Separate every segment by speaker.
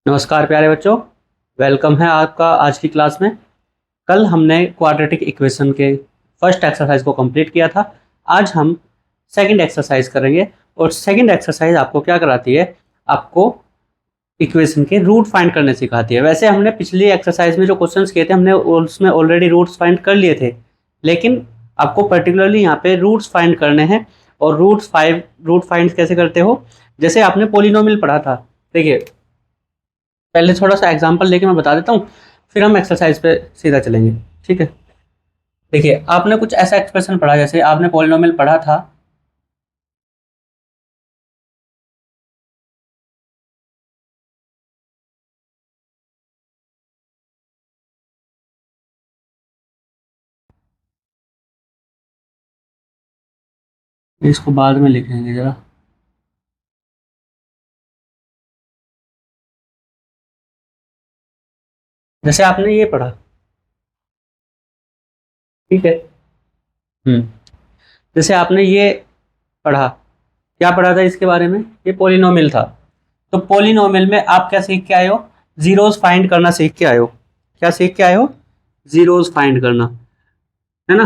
Speaker 1: नमस्कार प्यारे बच्चों, वेलकम है आपका आज की क्लास में। कल हमने क्वाड्रेटिक इक्वेशन के फर्स्ट एक्सरसाइज को कंप्लीट किया था। आज हम सेकंड एक्सरसाइज करेंगे और सेकंड एक्सरसाइज आपको क्या कराती है, आपको इक्वेशन के रूट फाइंड करने सिखाती है। वैसे हमने पिछली एक्सरसाइज में जो क्वेश्चंस किए थे हमने उसमें ऑलरेडी रूट्स फाइंड कर लिए थे, लेकिन आपको पर्टिकुलरली यहाँ पे रूट्स फाइंड करने हैं। और रूट फाइंड कैसे करते हो, जैसे आपने पोलिनोमियल पढ़ा था। देखिए, पहले थोड़ा सा एग्जांपल लेके मैं बता देता हूँ, फिर हम एक्सरसाइज पे सीधा चलेंगे। ठीक है, देखिए आपने कुछ ऐसा एक्सप्रेशन पढ़ा, जैसे आपने पॉलिनोमियल पढ़ा था इसको बाद में लिखेंगे जरा। जैसे आपने ये पढ़ा, ठीक है। हम्म जैसे आपने ये पढ़ा, क्या पढ़ा था इसके बारे में, ये पॉलिनोमियल था। तो पॉलिनोमियल में आप क्या सीख के आए हो, जीरोस फाइंड करना सीख के आए हो। क्या सीख के आए हो, जीरोस फाइंड करना, है ना।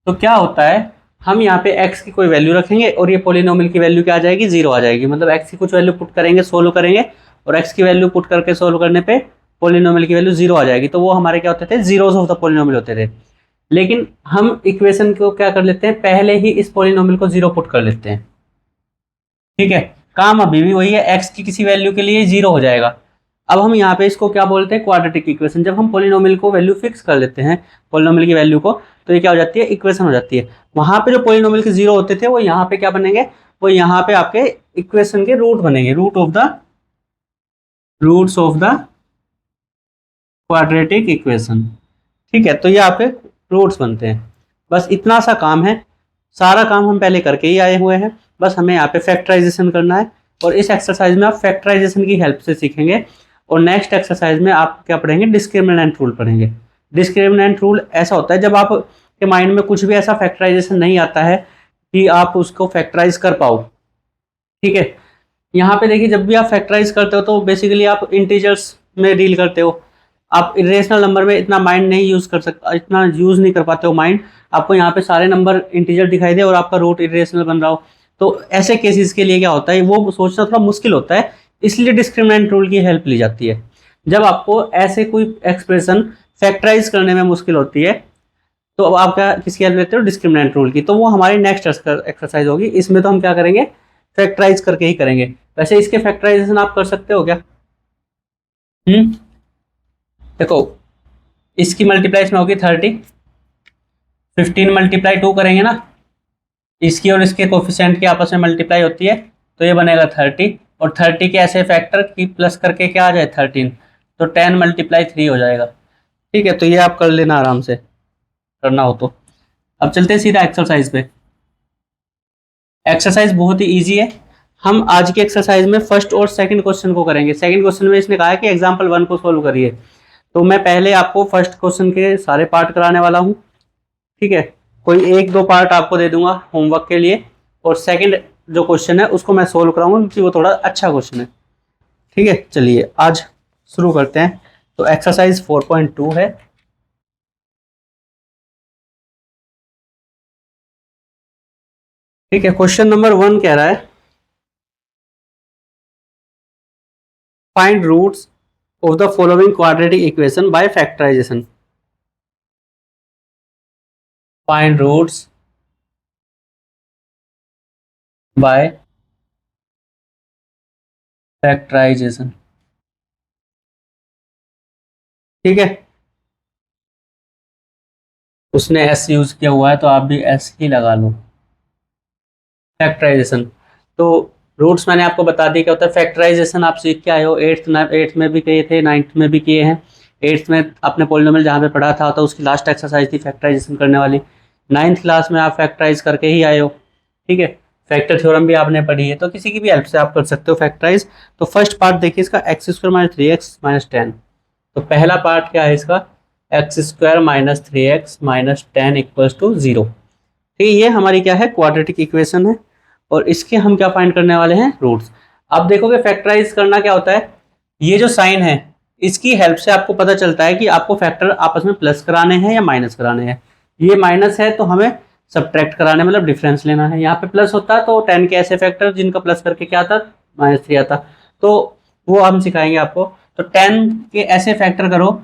Speaker 1: तो क्या होता है, हम यहाँ पे x की कोई वैल्यू रखेंगे और ये पॉलिनोमियल की वैल्यू क्या आ जाएगी, जीरो आ जाएगी। मतलब x की कुछ वैल्यू पुट करेंगे, सोल्व करेंगे, और x की वैल्यू पुट करके सोल्व करने पे पॉलिनोमियल की वैल्यू जीरो आ जाएगी। तो वो हमारे क्या होते थे, जीरोस ऑफ द पॉलिनोमियल होते थे। लेकिन हम इक्वेशन को क्या कर लेते हैं, पहले ही इस पॉलिनोमियल को जीरो पुट कर लेते हैं। ठीक है, काम अभी भी वही है, x की किसी वैल्यू के लिए जीरो हो जाएगा। अब हम यहाँ पे इसको क्या बोलते हैं, क्वाड्रेटिक इक्वेशन। जब हम पॉलिनोमियल को वैल्यू फिक्स कर लेते हैं, पॉलिनोमियल की वैल्यू को, तो ये क्या हो जाती है, इक्वेशन हो जाती है। वहां पे जो पॉलिनोमियल के जीरो होते थे वो यहाँ पे क्या बनेंगे, वो यहाँ पे आपके इक्वेशन के रूट बनेंगे, roots of the quadratic equation. ठीक है, तो ये आपके रूट्स बनते हैं। बस इतना सा काम है, सारा काम हम पहले करके ही आए हुए हैं। बस हमें यहाँ पे फैक्टराइजेशन करना है, और इस एक्सरसाइज में आप फैक्टराइजेशन की हेल्प से सीखेंगे। और नेक्स्ट एक्सरसाइज में आप क्या पढ़ेंगे, डिस्क्रिमिनेंट रूल पढ़ेंगे। डिस्क्रिमिनेंट रूल ऐसा होता है जब आप के माइंड में कुछ भी ऐसा फैक्टराइजेशन नहीं आता है कि आप उसको फैक्टराइज कर पाओ। ठीक है, यहाँ पे देखिए, जब भी आप फैक्टराइज करते हो तो बेसिकली आप इंटीजर्स में डील करते हो। आप इरेशनल नंबर में इतना माइंड नहीं यूज कर सकते, इतना यूज नहीं कर पाते हो माइंड। आपको यहाँ पे सारे नंबर इंटीजर दिखाई दे और आपका रूट इरेशनल बन रहा हो, तो ऐसे केसेस के लिए क्या होता है, वो सोचना थोड़ा मुश्किल होता है। इसलिए डिस्क्रिमिनेंट रूल की हेल्प ली जाती है। जब आपको ऐसे कोई एक्सप्रेशन फैक्टराइज करने में मुश्किल होती है, तो अब आप क्या किसकी हेल्प लेते हो, डिस्क्रिमिनेंट रूल की। तो वो हमारी नेक्स्ट एक्सरसाइज होगी। इसमें तो हम क्या करेंगे, फैक्टराइज करके ही करेंगे। वैसे इसके फैक्टराइजेशन आप कर सकते हो क्या। देखो, इसकी मल्टीप्लाई इसमें होगी 30, 15 मल्टीप्लाई 2 करेंगे ना, इसकी और इसके कोफिशिएंट की आपस में मल्टीप्लाई होती है, तो ये बनेगा 30। और 30 के ऐसे फैक्टर की प्लस करके क्या आ जाए 13, तो 10 मल्टीप्लाई 3 हो जाएगा। ठीक है, तो ये आप कर लेना आराम से, करना हो तो। अब चलते हैं सीधा एक्सरसाइज पे। एक्सरसाइज बहुत ही ईजी है। हम आज की एक्सरसाइज में फर्स्ट और सेकंड क्वेश्चन को करेंगे। सेकंड क्वेश्चन में इसने कहा है कि एग्जाम्पल 1 को सोल्व करिए, तो मैं पहले आपको फर्स्ट क्वेश्चन के सारे पार्ट कराने वाला हूँ। ठीक है, कोई एक दो पार्ट आपको दे दूंगा होमवर्क के लिए, और सेकंड जो क्वेश्चन है उसको मैं सोल्व कराऊंगा क्योंकि वो थोड़ा अच्छा क्वेश्चन है। ठीक है, चलिए आज शुरू करते हैं। तो एक्सरसाइज 4.2 है। ठीक है, क्वेश्चन नंबर 1 कह रहा है, find roots of the following quadratic equation by factorisation. Find roots by factorisation. ठीक है, उसने एस यूज किया हुआ है तो आप भी एस ही लगा लो। फैक्टराइजेशन, तो रूट्स मैंने आपको बता दिया क्या होता है। फैक्टराइजेशन आप सीख के आए हो, एट्थ में भी किए थे, नाइन्थ में भी किए हैं। एट्थ में आपने पॉलिनोमियल जहाँ पे पढ़ा था तो उसकी लास्ट एक्सरसाइज थी फैक्टराइजेशन करने वाली। नाइन्थ क्लास में आप फैक्टराइज करके ही आए हो। ठीक है, फैक्टर थ्योरम भी आपने पढ़ी है, तो किसी की भी हेल्प से आप कर सकते हो फैक्टराइज। तो फर्स्ट पार्ट देखिए इसका, x square minus 3x minus 10। तो पहला पार्ट क्या है इसका, x square minus 3x minus 10 equals to 0। ठीक है, ये हमारी क्या है, क्वाड्रेटिक इक्वेशन है, और इसके हम क्या फाइंड करने वाले हैं, रूट्स। अब देखोगे फैक्टराइज करना क्या होता है, ये जो साइन है इसकी हेल्प से आपको पता चलता है कि आपको फैक्टर आपस में प्लस कराने हैं या माइनस कराने हैं। ये माइनस है तो हमें सब्ट्रैक्ट कराने मतलब डिफरेंस लेना है। यहाँ पे प्लस होता है तो 10 के ऐसे फैक्टर जिनका प्लस करके क्या आता, -3 आता, तो वो हम सिखाएंगे आपको। तो 10 के ऐसे फैक्टर करो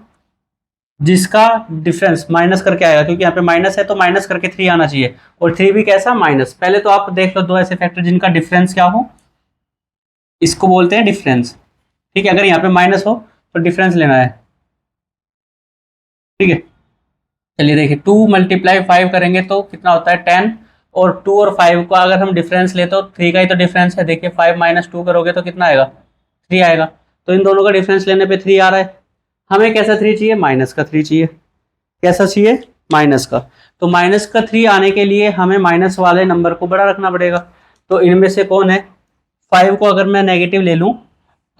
Speaker 1: जिसका डिफरेंस माइनस करके आएगा, क्योंकि यहाँ पे माइनस है तो माइनस करके 3 आना चाहिए, और 3 भी कैसा, माइनस। पहले तो आप देख लो दो ऐसे फैक्टर जिनका डिफरेंस क्या हो, इसको बोलते हैं डिफरेंस। ठीक है, अगर यहाँ पे माइनस हो तो डिफरेंस लेना है। ठीक है, चलिए देखिए 2 × 5 करेंगे तो कितना होता है 10, और 2 और 5 का अगर हम डिफरेंस ले तो 3 का ही तो डिफरेंस है। देखिए 5 - 2 करोगे तो कितना आएगा, 3 आएगा। तो इन दोनों का डिफरेंस लेने पे 3 आ रहा है। हमें कैसा 3 चाहिए, माइनस का 3 चाहिए। कैसा चाहिए, माइनस का। तो माइनस का 3 आने के लिए हमें माइनस वाले नंबर को बड़ा रखना पड़ेगा। तो इनमें से कौन है, 5 को अगर मैं नेगेटिव ले लूँ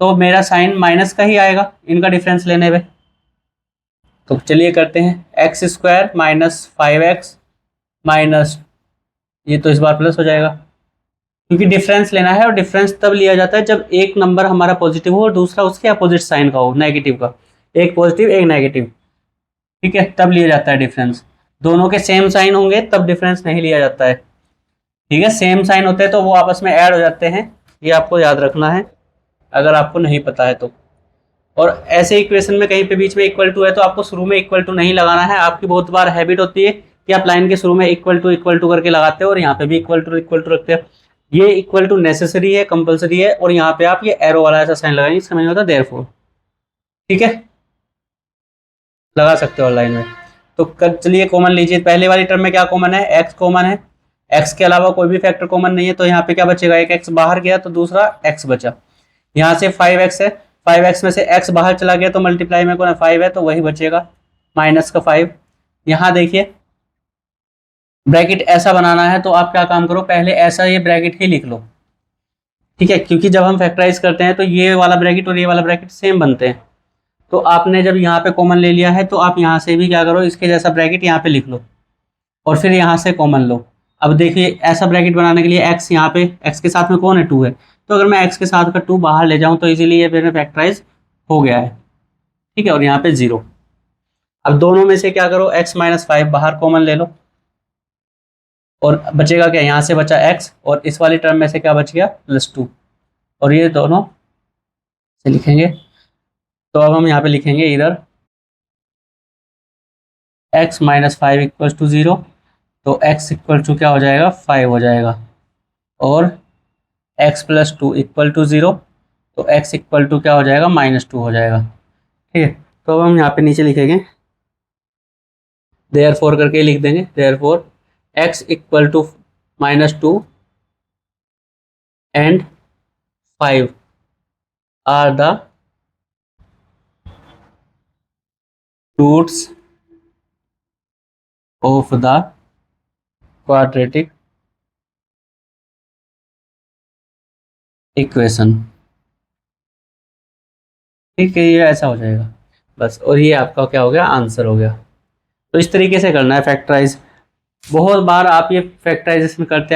Speaker 1: तो मेरा साइन माइनस का ही आएगा इनका डिफरेंस लेने पे। तो चलिए करते हैं, x² - 5x माइनस, ये तो इस बार प्लस हो जाएगा क्योंकि डिफरेंस लेना है, और डिफरेंस तब लिया जाता है जब एक नंबर हमारा पॉजिटिव हो और दूसरा उसके अपोजिट साइन का हो, नेगेटिव का। एक पॉजिटिव एक नेगेटिव, ठीक है, तब लिया जाता है डिफरेंस। दोनों के सेम साइन होंगे तब डिफरेंस नहीं लिया जाता है। ठीक है, सेम साइन होते हैं तो वो आपस में ऐड हो जाते हैं, ये आपको याद रखना है अगर आपको नहीं पता है तो। और ऐसे इक्वेशन में कहीं पे बीच में इक्वल टू है तो आपको शुरू में इक्वल टू नहीं लगाना है। आपकी बहुत बार हैबिट होती है कि आप लाइन के शुरू में इक्वल टू करके लगाते हो और यहाँ पे भी इक्वल टू रखते हो। ये इक्वल टू नेसेसरी है, कंपलसरी है, और यहाँ पे आप ये एरो वाला ऐसा साइन लगाएंगे, इसका मतलब होता है देयरफॉर। ठीक है, लगा सकते हो लाइन में। तो चलिए कॉमन लीजिए, पहले वाली टर्म में क्या कॉमन है, एक्स कॉमन है। एक्स के अलावा कोई भी फैक्टर कॉमन नहीं है, तो यहाँ पे क्या बचेगा, एक एक्स बाहर गया तो दूसरा एक्स बचा। यहाँ से 5x है, 5x में से x बाहर चला गया तो मल्टीप्लाई में कौन है, 5 है, तो वही बचेगा माइनस का 5। यहाँ देखिए ब्रैकेट ऐसा बनाना है तो आप क्या काम करो, पहले ऐसा ये ब्रैकेट ही लिख लो। ठीक है, क्योंकि जब हम फैक्टराइज करते हैं तो ये वाला ब्रैकेट और ये वाला ब्रैकेट सेम बनते हैं। तो आपने जब यहाँ पे कॉमन ले लिया है तो आप यहाँ से भी क्या करो, इसके जैसा ब्रैकेट यहाँ पे लिख लो और फिर यहाँ से कॉमन लो। अब देखिए ऐसा ब्रैकेट बनाने के लिए x यहाँ पे, x के साथ में कौन है, 2 है, तो अगर मैं x के साथ का 2 बाहर ले जाऊँ तो इजीली ये मेरा फैक्टराइज हो गया है। ठीक है, और यहाँ पे 0। अब दोनों में से क्या करो, x - 5 बाहर कॉमन ले लो, और बचेगा क्या, यहाँ से बचा x, और इस वाली टर्म में से क्या बच गया, +2, और ये दोनों से लिखेंगे। तो अब हम यहाँ पे लिखेंगे इधर x - 5 = 0, तो x इक्वल टू क्या हो जाएगा, 5 हो जाएगा, और x + 2 = 0, तो x इक्वल टू क्या हो जाएगा, -2 हो जाएगा। ठीक है, तो अब हम यहाँ पे नीचे लिखेंगे देयरफॉर करके लिख देंगे, therefore x = -2 and 5 are the roots of the quadratic equation. ठीक है, ये ऐसा हो जाएगा बस, और ये आपका क्या हो गया, आंसर हो गया। तो इस तरीके से करना है फैक्टराइज। बहुत बार आप ये फैक्टराइजेशन करते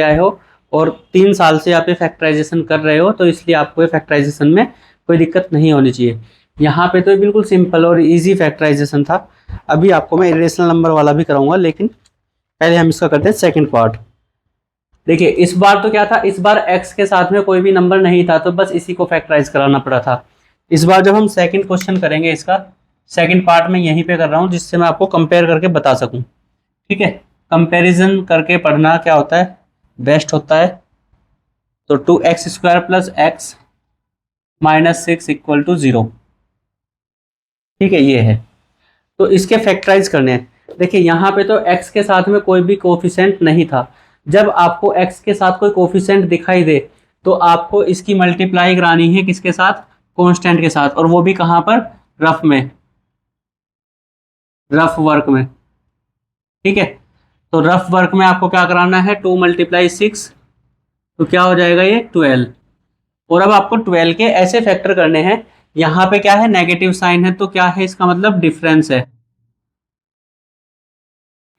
Speaker 1: आए हो, और 3 साल से आप ये फैक्टराइजेशन कर रहे हो, तो इसलिए आपको ये फैक्टराइजेशन में कोई दिक्कत नहीं होनी चाहिए। यहाँ पे तो ये बिल्कुल सिंपल और इजी फैक्टराइजेशन था। अभी आपको मैं इरेशनल नंबर वाला भी कराऊंगा, लेकिन पहले हम इसका करते हैं सेकेंड पार्ट। देखिए इस बार तो क्या था, इस बार x के साथ में कोई भी नंबर नहीं था तो बस इसी को फैक्टराइज कराना पड़ा था। इस बार जब हम सेकंड क्वेश्चन करेंगे, इसका सेकंड पार्ट में यहीं पे कर रहा हूँ जिससे मैं आपको कंपेयर करके बता सकूं। ठीक है, कंपैरिजन करके पढ़ना क्या होता है, बेस्ट होता है। तो 2x² + x - 6 = 0। ठीक है, ये है, तो इसके फैक्टराइज करने हैं। देखिए यहाँ पे तो x के साथ में कोई भी कोफिशिएंट नहीं था। जब आपको x के साथ कोई कोफिशिएंट दिखाई दे तो आपको इसकी मल्टीप्लाई करानी है किसके साथ, कांस्टेंट के साथ, और वो भी कहाँ पर, रफ में, रफ वर्क में। ठीक है, तो रफ वर्क में आपको क्या कराना है, 2 × 6, तो क्या हो जाएगा ये 12। और अब आपको 12 के ऐसे फैक्टर करने हैं, यहाँ पे क्या है, नेगेटिव साइन है, तो क्या है इसका मतलब, डिफरेंस है।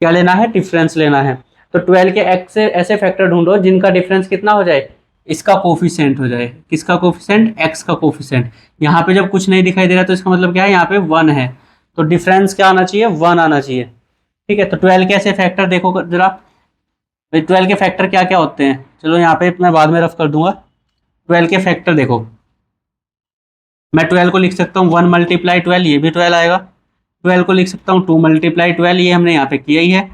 Speaker 1: क्या लेना है, डिफरेंस लेना है। तो 12 के ऐसे फैक्टर ढूंढो जिनका डिफरेंस कितना हो जाए, इसका कोफिशिएंट हो जाए। किसका कोफिशिएंट? एक्स का कोफिशिएंट। यहाँ पे जब कुछ नहीं दिखाई दे रहा तो इसका मतलब क्या है, यहाँ पे 1 है, तो डिफरेंस क्या आना चाहिए? 1 आना चाहिए। ठीक है, तो 12 के ऐसे फैक्टर देखो जरा, 12 के फैक्टर क्या क्या होते हैं, चलो यहाँ पे मैं बाद में रफ कर दूंगा। 12 के फैक्टर देखो, मैं 12 को लिख सकता हूँ 1 × 12, ये भी 12 आएगा। 12 को लिख सकता हूँ 2 × 12, ये हमने यहाँ पे किया ही है।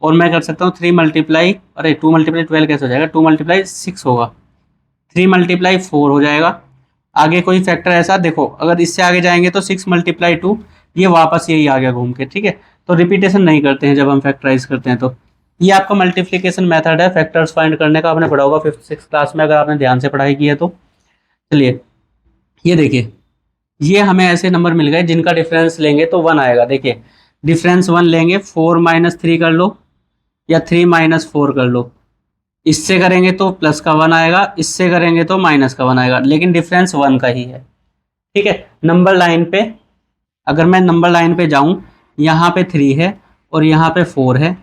Speaker 1: और मैं कर सकता हूँ 3 × अरे 2 × 12 कैसे हो जाएगा, 2 × 6 होगा, 3 × 4 हो जाएगा। आगे कोई फैक्टर ऐसा देखो, अगर इससे आगे जाएंगे तो 6 × 2, ये वापस यही आ गया घूम के। ठीक है, तो रिपीटेशन नहीं करते हैं जब हम फैक्टराइज करते हैं। तो ये आपका मल्टीप्लिकेशन मेथड है फैक्टर्स फाइंड करने का, आपने पढ़ा होगा 5th-6th क्लास में अगर आपने ध्यान से पढ़ाई की है तो। चलिए ये देखिए, ये हमें ऐसे नंबर मिल गए जिनका डिफरेंस लेंगे तो 1 आएगा। देखिए डिफरेंस 1 लेंगे, 4 - 3 कर लो या 3 - 4 कर लो। इससे करेंगे तो प्लस का 1 आएगा, इससे करेंगे तो माइनस का 1 आएगा, लेकिन डिफरेंस 1 का ही है। ठीक है, नंबर लाइन पे अगर मैं नंबर लाइन पे जाऊं, यहाँ पे 3 है और यहाँ पे 4 है,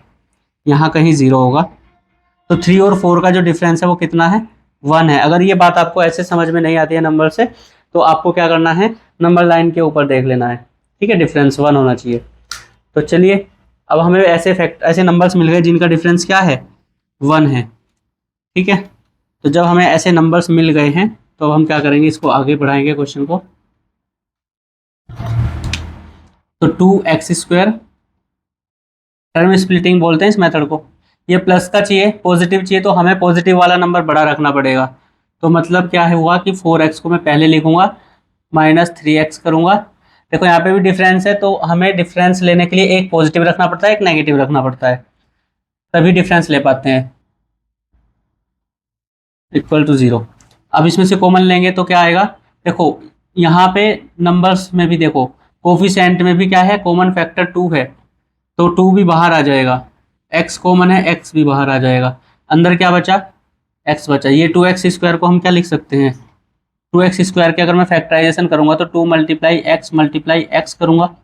Speaker 1: यहाँ कहीं 0 होगा, तो 3 और 4 का जो डिफरेंस है वो कितना है? 1 है। अगर ये बात आपको ऐसे समझ में नहीं आती है नंबर से, तो आपको क्या करना है, नंबर लाइन के ऊपर देख लेना है। ठीक है, डिफरेंस 1 होना चाहिए। तो चलिए, अब हमें ऐसे नंबर्स मिल गए जिनका डिफरेंस क्या है? 1 है। ठीक है, तो जब हमें ऐसे नंबर्स मिल गए हैं तो अब हम क्या करेंगे, इसको आगे बढ़ाएंगे क्वेश्चन को। तो 2x², टर्म स्प्लिटिंग बोलते हैं इस मेथड को। ये प्लस का चाहिए, पॉजिटिव चाहिए, तो हमें पॉजिटिव वाला नंबर बड़ा रखना पड़ेगा। तो मतलब क्या है हुआ कि 4x को मैं पहले लिखूंगा, -3x करूंगा। देखो यहाँ पे भी डिफरेंस है, तो हमें डिफरेंस लेने के लिए एक पॉजिटिव रखना पड़ता है, एक नेगेटिव रखना पड़ता है, तभी डिफरेंस ले पाते हैं। =0। अब इसमें से कॉमन लेंगे तो क्या आएगा? देखो यहाँ पे नंबर्स में भी देखो, कोफिशिएंट में भी क्या है, कॉमन फैक्टर 2 है, तो 2 भी बाहर आ जाएगा। x कॉमन है, x भी बाहर आ जाएगा। अंदर क्या बचा? x बचा। ये 2x² को हम क्या लिख सकते हैं, 2x² के अगर मैं फैक्टराइजेशन करूंगा तो 2 × x करूंगा।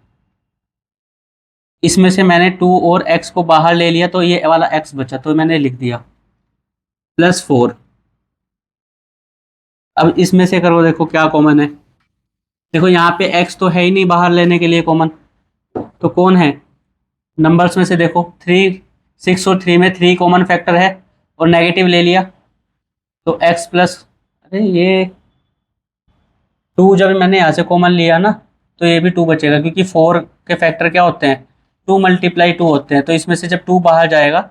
Speaker 1: इसमें से मैंने 2 और x को बाहर ले लिया, तो ये वाला x बचा, तो मैंने लिख दिया +4। अब इसमें से करो, देखो क्या कॉमन है। देखो यहाँ पे x तो है ही नहीं बाहर लेने के लिए कॉमन, तो कौन है नंबर्स में से? देखो 3, 6 और 3 में 3 कॉमन फैक्टर है और नेगेटिव ले लिया, तो x प्लस, अरे ये 2 जब मैंने यहाँ से कॉमन लिया ना, तो ये भी 2 बचेगा, क्योंकि 4 के फैक्टर क्या होते हैं? 2 × 2 होते हैं। तो इसमें से जब 2 बाहर जाएगा,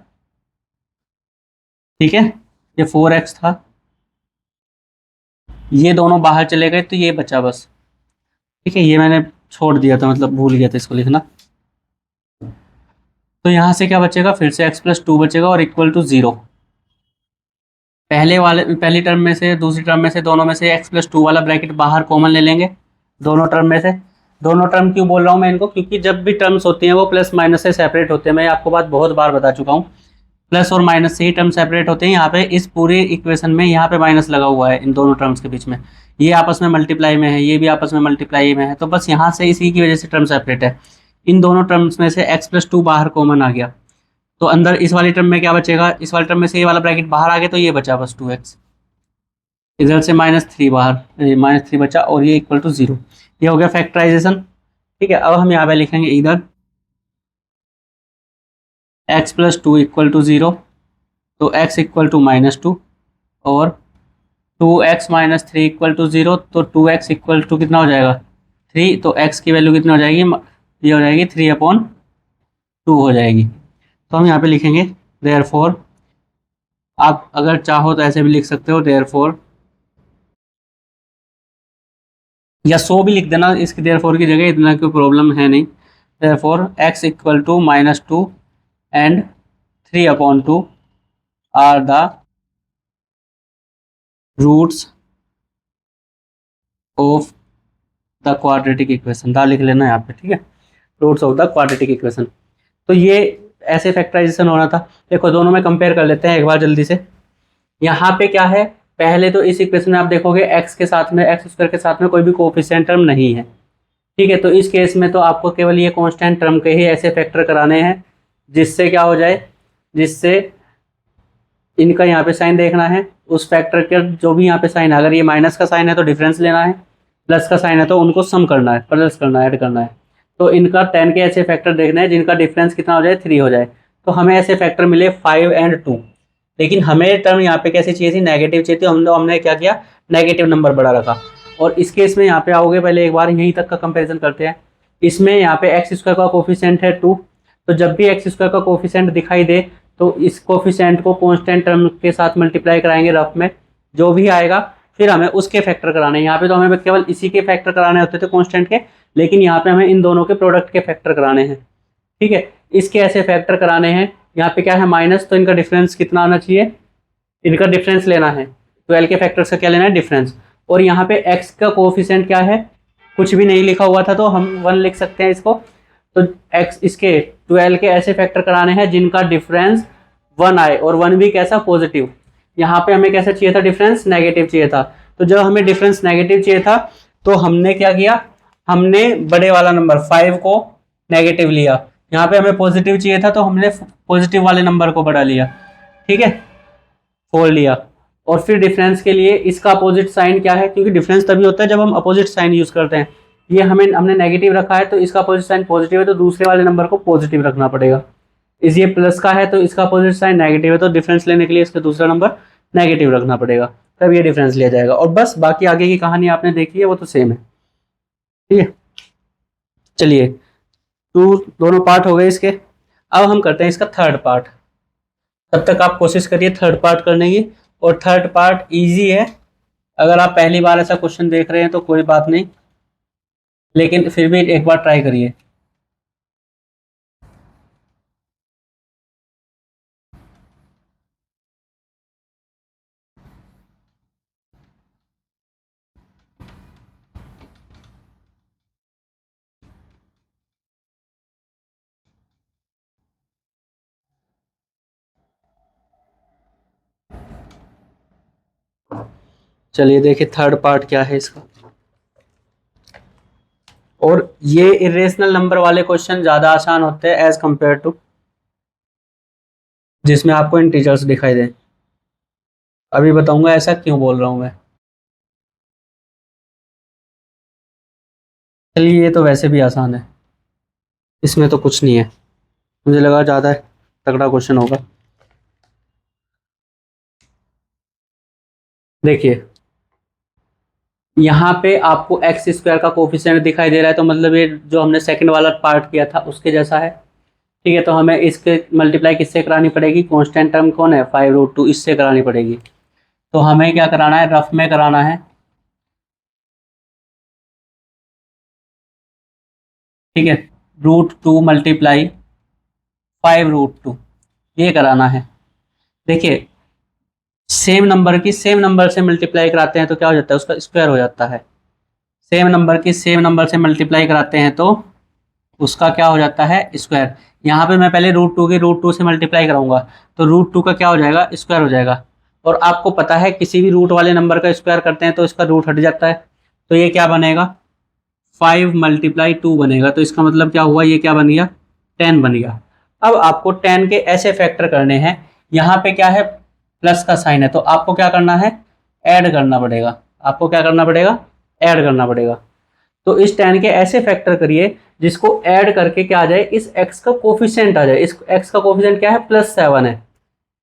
Speaker 1: ठीक है, ये 4x था, ये दोनों बाहर चले गए, तो ये बचा बस। ठीक है, ये मैंने छोड़ दिया था, मतलब भूल गया था इसको लिखना। तो यहाँ से क्या बचेगा, फिर से x + 2 बचेगा और =0। पहली टर्म में से, दूसरी टर्म में से, दोनों में से x + 2 वाला ब्रैकेट बाहर कॉमन ले लेंगे दोनों टर्म में से। दोनों टर्म क्यों बोल रहा हूँ मैं इनको, क्योंकि जब भी टर्म्स होती हैं वो प्लस माइनस से सेपरेट होते हैं। मैं आपको बात बहुत बार बता चुका हूँ, प्लस और माइनस से ही टर्म सेपरेट होते हैं। यहाँ पे इस पूरे इक्वेशन में यहाँ पे माइनस लगा हुआ है इन दोनों टर्म्स के बीच में, ये आपस में मल्टीप्लाई में है, ये भी आपस में मल्टीप्लाई में है, तो बस यहाँ से इसी की वजह से टर्म सेपरेट है। इन दोनों टर्म्स में से x + 2 बाहर कॉमन आ गया, तो अंदर इस वाली टर्म में क्या बचेगा, इस वाली टर्म में से ये वाला ब्रैकेट बाहर आ गया, तो ये बचा बस 2x। इधर से -3 बाहर, -3 बचा और ये =0। ये हो गया फैक्टराइजेशन। ठीक है, अब हम यहाँ पे लिखेंगे इधर x + 2 = 0, तो x = -2 और 2x - 3 = 0, तो 2x = कितना हो जाएगा, 3, तो x की वैल्यू कितनी हो जाएगी, ये हो जाएगी 3/2 हो जाएगी। तो हम यहाँ पे लिखेंगे देयरफॉर, आप अगर चाहो तो ऐसे भी लिख सकते हो देयरफॉर, या 100 भी लिख देना इसकी देयरफॉर की जगह, इतना कोई प्रॉब्लम है नहीं। Therefore x = -2 and 3/2 are the roots of the quadratic equation. दा लिख लेना यहाँ पे, ठीक है, roots of the quadratic equation. तो ये ऐसे फैक्टराइजेशन होना था। देखो दोनों में कंपेयर कर लेते हैं एक बार जल्दी से। यहाँ पे क्या है, पहले तो इस इक्वेशन में आप देखोगे x के साथ में, x² के साथ में कोई भी कोफिशिएंट टर्म नहीं है। ठीक है, तो इस केस में तो आपको केवल ये कांस्टेंट टर्म के ही ऐसे फैक्टर कराने हैं जिससे क्या हो जाए, जिससे इनका यहाँ पे साइन देखना है, उस फैक्टर का जो भी यहाँ पे साइन है, अगर ये माइनस का साइन है तो डिफरेंस लेना है, प्लस का साइन है तो उनको सम करना है, प्लस करना है, ऐड करना है। तो इनका 10 के ऐसे फैक्टर देखना है जिनका डिफरेंस कितना हो जाए, 3 हो जाए। तो हमें ऐसे फैक्टर मिले 5 एंड 2, लेकिन हमें टर्म यहाँ पे कैसे चाहिए थी, नेगेटिव चाहिए थी। हमने क्या किया, नेगेटिव नंबर बड़ा रखा। और इस केस में यहाँ पे आओगे, पहले एक बार यहीं तक का कंपेरिजन करते हैं। इसमें यहाँ पे एक्स स्क्वायर का कोफिशिएंट है 2, तो जब भी एक्स स्क्वायर का कोफिशिएंट दिखाई दे तो इस कोफिशिएंट को कांस्टेंट टर्म के साथ मल्टीप्लाई कराएंगे रफ में, जो भी आएगा फिर हमें उसके फैक्टर कराने हैं। यहाँ पे तो हमें केवल इसी के फैक्टर कराने होते थे कांस्टेंट के, लेकिन यहाँ पे हमें इन दोनों के प्रोडक्ट के फैक्टर कराने हैं। ठीक है, इसके ऐसे फैक्टर कराने हैं। यहाँ पे क्या है, माइनस, तो इनका डिफरेंस कितना आना चाहिए, इनका डिफरेंस लेना है। 12 के फैक्टर्स का क्या लेना है, डिफरेंस। और यहाँ पे x का कोफिशिएंट क्या है, कुछ भी नहीं लिखा हुआ था तो हम 1 लिख सकते हैं इसको। तो x इसके 12 के ऐसे फैक्टर कराने हैं जिनका डिफरेंस 1 आए, और 1 भी कैसा, पॉजिटिव। यहाँ पे हमें कैसा चाहिए था, डिफरेंस नेगेटिव चाहिए था। तो जब हमें डिफरेंस नेगेटिव चाहिए था तो हमने क्या किया, हमने बड़े वाला नंबर 5 को नेगेटिव लिया। यहाँ पे हमें पॉजिटिव चाहिए था तो हमने पॉजिटिव वाले नंबर को बढ़ा लिया। ठीक है, 4 लिया। और फिर डिफरेंस के लिए इसका अपोजिट साइन क्या है, क्योंकि डिफरेंस तभी होता है जब हम अपोजिट साइन यूज करते हैं। ये हमने नेगेटिव रखा है तो इसका अपोजिट साइन पॉजिटिव है, तो दूसरे वाले नंबर को पॉजिटिव रखना पड़ेगा। इस ये प्लस का है तो इसका अपोजिट साइन नेगेटिव है, तो डिफरेंस लेने के लिए इसका दूसरा नंबर नेगेटिव रखना पड़ेगा, तब ये डिफरेंस लिया जाएगा। और बस बाकी आगे की कहानी आपने देखी है, वो तो सेम है। ठीक है, चलिए 2 दोनों पार्ट हो गए इसके। अब हम करते हैं इसका थर्ड पार्ट। तब तक आप कोशिश करिए थर्ड पार्ट करने की, और थर्ड पार्ट इजी है। अगर आप पहली बार ऐसा क्वेश्चन देख रहे हैं तो कोई बात नहीं, लेकिन फिर भी एक बार ट्राई करिए। चलिए देखिए थर्ड पार्ट क्या है इसका। और ये इरेशनल नंबर वाले क्वेश्चन ज्यादा आसान होते हैं एज कंपेयर टू जिसमें आपको इंटीजर्स दिखाई दें। अभी बताऊंगा ऐसा क्यों बोल रहा हूं मैं। चलिए ये तो वैसे भी आसान है, इसमें तो कुछ नहीं है। मुझे लगा ज़्यादा तगड़ा क्वेश्चन होगा। देखिए यहाँ पे आपको एक्स स्क्वायर का कोफिशिएंट दिखाई दे रहा है, तो मतलब ये जो हमने सेकंड वाला पार्ट किया था उसके जैसा है। ठीक है, तो हमें इसके मल्टीप्लाई किससे करानी पड़ेगी, कांस्टेंट टर्म कौन है, 5√2, इससे करानी पड़ेगी। तो हमें क्या कराना है, रफ में कराना है। ठीक है, √2 मल्टीप्लाई 5√2, ये कराना है। देखिए सेम नंबर की सेम नंबर से मल्टीप्लाई कराते हैं तो क्या हो जाता है, उसका स्क्वायर हो जाता है। सेम नंबर की सेम नंबर से मल्टीप्लाई कराते हैं तो उसका क्या हो जाता है, स्क्वायर। यहाँ पे मैं पहले √2 की √2 से मल्टीप्लाई कराऊंगा तो √2 का क्या हो जाएगा, स्क्वायर हो जाएगा। और आपको पता है किसी भी रूट वाले नंबर का स्क्वायर करते हैं तो इसका रूट हट जाता है, तो ये क्या बनेगा, 5 मल्टीप्लाई 2 बनेगा। तो इसका मतलब क्या हुआ, ये क्या बन गया, 10 बन गया। अब आपको 10 के ऐसे फैक्टर करने हैं, यहाँ पे क्या है, प्लस का साइन है, तो आपको क्या करना है, ऐड करना पड़ेगा। आपको क्या करना पड़ेगा, ऐड करना पड़ेगा। तो इस 10 के ऐसे फैक्टर करिए जिसको ऐड करके क्या आ जाए, इस x का कोफिशिएंट आ जाए। इस x का कोफिशिएंट क्या है, +7 है।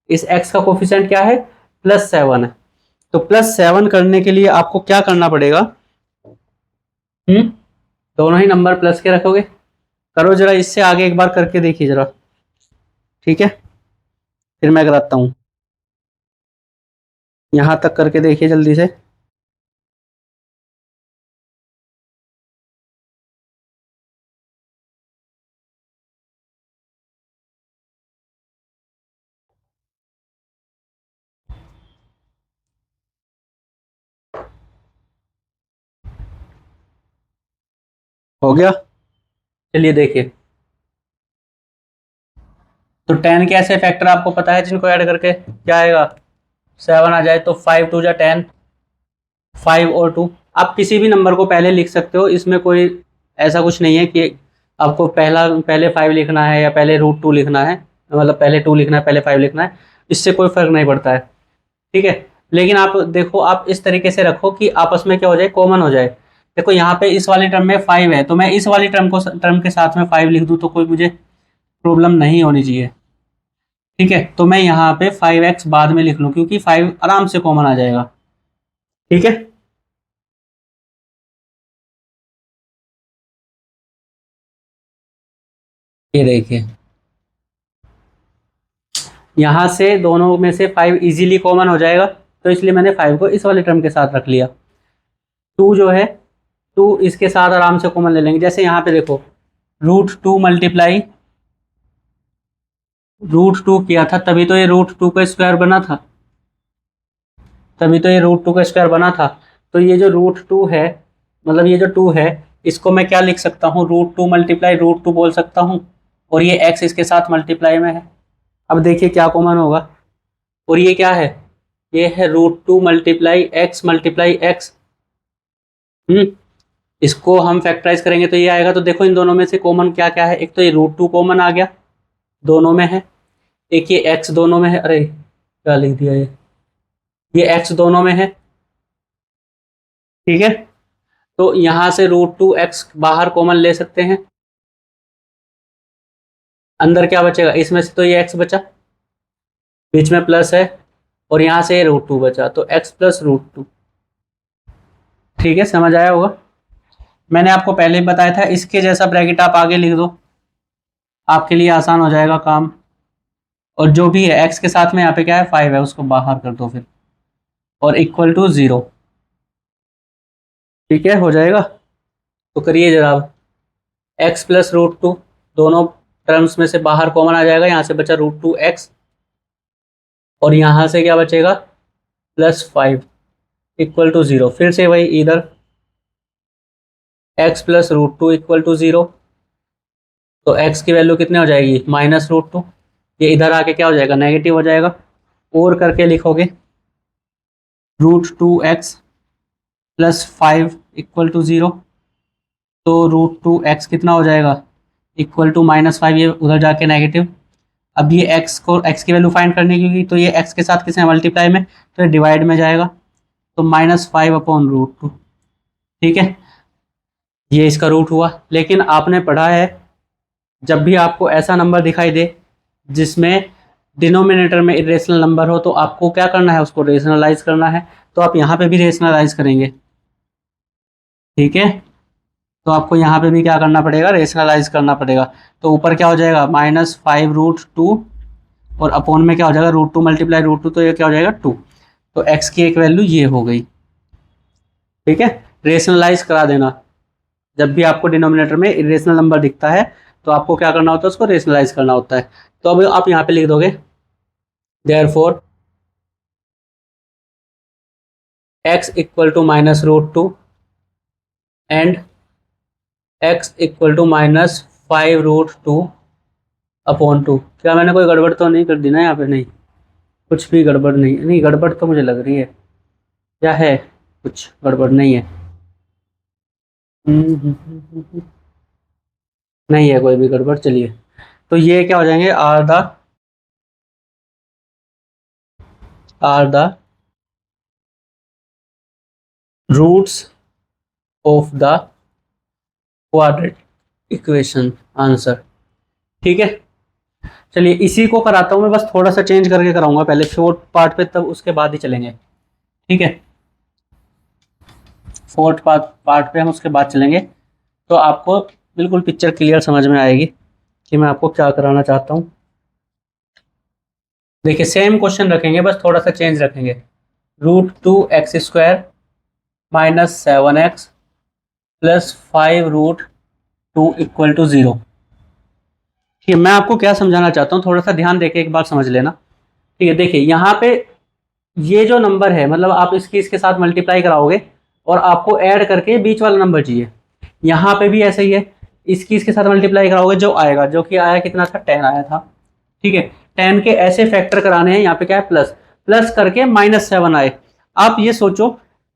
Speaker 1: इस x का कोफिशिएंट क्या है, +7 है। तो +7 करने के लिए आपको क्या करना पड़ेगा, दोनों ही नंबर प्लस के रखोगे। करो जरा, इससे आगे एक बार करके देखिए जरा। ठीक है, फिर मैं कराता हूं, यहां तक करके देखिए जल्दी से। हो गया, चलिए देखिए। तो 10 के ऐसे फैक्टर आपको पता है जिनको ऐड करके क्या आएगा, 7 आ जाए। तो 5 2 जा 10, 5 और 2। आप किसी भी नंबर को पहले लिख सकते हो, इसमें कोई ऐसा कुछ नहीं है कि आपको पहले 5 लिखना है या पहले √2 लिखना है, मतलब पहले 2 लिखना है पहले 5 लिखना है, इससे कोई फर्क नहीं पड़ता है। ठीक है, लेकिन आप देखो, आप इस तरीके से रखो कि आपस में क्या हो जाए, कॉमन हो जाए। देखो यहाँ पे इस वाले टर्म में 5 है, तो मैं इस वाली टर्म के साथ में 5 लिख दूँ तो कोई मुझे प्रॉब्लम नहीं होनी चाहिए। ठीक है, तो मैं यहाँ पे 5x बाद में लिख लूँ क्योंकि 5 आराम से कॉमन आ जाएगा। ठीक है, ये देखिए यहाँ से दोनों में से 5 इजीली कॉमन हो जाएगा, तो इसलिए मैंने 5 को इस वाले टर्म के साथ रख लिया। 2 जो है, 2 इसके साथ आराम से कॉमन ले लेंगे। जैसे यहाँ पे देखो √2 मल्टीप्लाई √2 किया था, तभी तो ये √2 का स्क्वायर बना था, तभी तो ये √2 का स्क्वायर बना था। तो ये जो √2 है, मतलब ये जो 2 है, इसको मैं क्या लिख सकता हूँ, √2 मल्टीप्लाई √2 बोल सकता हूँ, और ये x इसके साथ मल्टीप्लाई में है। अब देखिए क्या कॉमन होगा, और ये क्या है, ये है √2 मल्टीप्लाई x। इसको हम फैक्टराइज करेंगे तो ये आएगा। तो देखो इन दोनों में से कॉमन क्या क्या है, एक तो ये √2 कॉमन आ गया, दोनों में है। एक ये x दोनों में है, अरे क्या लिख दिया ये x दोनों में है। ठीक है, तो यहां से √2x बाहर कॉमन ले सकते हैं। अंदर क्या बचेगा, इसमें से तो ये x बचा, बीच में प्लस है, और यहां से √2 बचा, तो x प्लस √2। ठीक है, समझ आया होगा। मैंने आपको पहले ही बताया था, इसके जैसा ब्रैकेट आप आगे लिख दो, आपके लिए आसान हो जाएगा काम। और जो भी है x के साथ में यहाँ पे क्या है, 5 है, उसको बाहर कर दो फिर, और इक्वल टू 0। ठीक है, हो जाएगा। तो करिए जरा, x प्लस √2 दोनों टर्म्स में से बाहर कॉमन आ जाएगा, यहाँ से बचा √2x, और यहाँ से क्या बचेगा, +5 इक्वल टू 0। फिर से वही इधर x प्लस √2 इक्वल टू 0, तो x की वैल्यू कितने हो जाएगी, -√2। ये इधर आके क्या हो जाएगा, नेगेटिव हो जाएगा। और करके लिखोगे √2x प्लस 5 इक्वल टू 0, तो √2x कितना हो जाएगा, इक्वल टू -5, ये उधर जाके नेगेटिव। अब ये x की वैल्यू फाइंड करने की, तो ये x के साथ किसने मल्टीप्लाई में, तो ये डिवाइड में जाएगा, तो -5/√2। ठीक है, ये इसका रूट हुआ। लेकिन आपने पढ़ा है, जब भी आपको ऐसा नंबर दिखाई दे जिसमें डिनोमिनेटर में इरेशनल नंबर हो, तो आपको क्या करना है, उसको रेशनलाइज करना है। तो आप यहाँ पे भी रेशनलाइज करेंगे। ठीक है, तो आपको यहाँ पे भी क्या करना पड़ेगा, रेशनलाइज करना पड़ेगा। तो ऊपर क्या हो जाएगा, -5√2, और अपॉन में क्या हो जाएगा, √2 मल्टीप्लाई √2, तो ये क्या हो जाएगा 2। तो x की एक वैल्यू ये हो गई। ठीक है, रेशनलाइज करा देना। जब भी आपको डिनोमिनेटर में इरेशनल नंबर दिखता है, तो आपको क्या करना होता है, उसको रेशनलाइज करना होता है। तो अब आप यहाँ पे लिख दोगे देयरफॉर x इक्वल टू -√2 एंड x इक्वल टू -5√2/2। क्या मैंने कोई गड़बड़ तो नहीं कर दी ना यहाँ पे, नहीं कुछ भी गड़बड़ नहीं, नहीं गड़बड़ तो मुझे लग रही है, क्या है, कुछ गड़बड़ नहीं है। नहीं है कोई भी गड़बड़। चलिए, तो ये क्या हो जाएंगे, are the roots of the quadratic equation answer. ठीक है, चलिए इसी को कराता हूँ मैं, बस थोड़ा सा चेंज करके कराऊंगा पहले फोर्थ पार्ट पे, तब उसके बाद ही चलेंगे। ठीक है, फोर्थ पार्ट पे हम उसके बाद चलेंगे, तो आपको बिल्कुल पिक्चर क्लियर समझ में आएगी कि मैं आपको क्या कराना चाहता हूँ। देखिए सेम क्वेश्चन रखेंगे, बस थोड़ा सा चेंज रखेंगे। √2x² -7x plus 5√2 equal to 0। ठीक है, मैं आपको क्या समझाना चाहता हूँ, थोड़ा सा ध्यान देके एक बार समझ लेना। ठीक है, देखिए यहाँ पे ये जो नंबर है, मतलब आप इसके साथ मल्टीप्लाई कराओगे और आपको ऐड करके बीच वाला नंबर चाहिए। यहाँ पे भी ऐसा ही है, इसके साथ मल्टीप्लाई कराओगे, जो आएगा, जो कि आया कितना था, 10 आया था। ठीक है, 10 के ऐसे फैक्टर कराने हैं, यहाँ पे क्या है, प्लस करके -7 आए। आप ये सोचो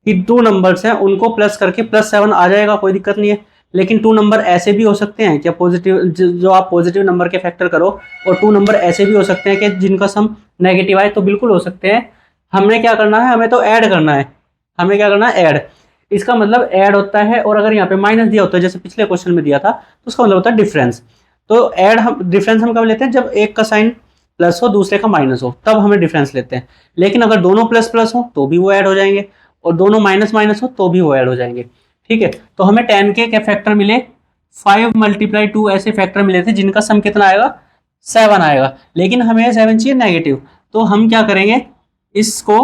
Speaker 1: कि 2 नंबर्स हैं, उनको प्लस करके +7 आ जाएगा, कोई दिक्कत नहीं है। लेकिन 2 नंबर ऐसे भी हो सकते हैं क्या, पॉजिटिव, जो आप पॉजिटिव नंबर के फैक्टर करो, और 2 नंबर ऐसे भी हो सकते हैं कि जिनका सम नेगेटिव आए, तो बिल्कुल हो सकते हैं। हमने क्या करना है, हमें तो ऐड करना है, हमें क्या करना है, ऐड। इसका मतलब ऐड होता है, और अगर यहाँ पे माइनस दिया होता है जैसे पिछले क्वेश्चन में दिया था, तो उसका मतलब होता है डिफरेंस। तो ऐड हम डिफरेंस हम कब लेते हैं, जब एक का साइन प्लस हो दूसरे का माइनस हो, तब हमें डिफरेंस लेते हैं। लेकिन अगर दोनों प्लस प्लस हो तो भी वो ऐड हो जाएंगे, और दोनों माइनस माइनस हो तो भी वो ऐड हो जाएंगे। ठीक है, तो हमें 10 के क्या फैक्टर मिले, 5 मल्टीप्लाई 2 ऐसे फैक्टर मिले थे जिनका सम कितना आएगा, 7 आएगा। लेकिन हमें 7 चाहिए नेगेटिव, तो हम क्या करेंगे, इसको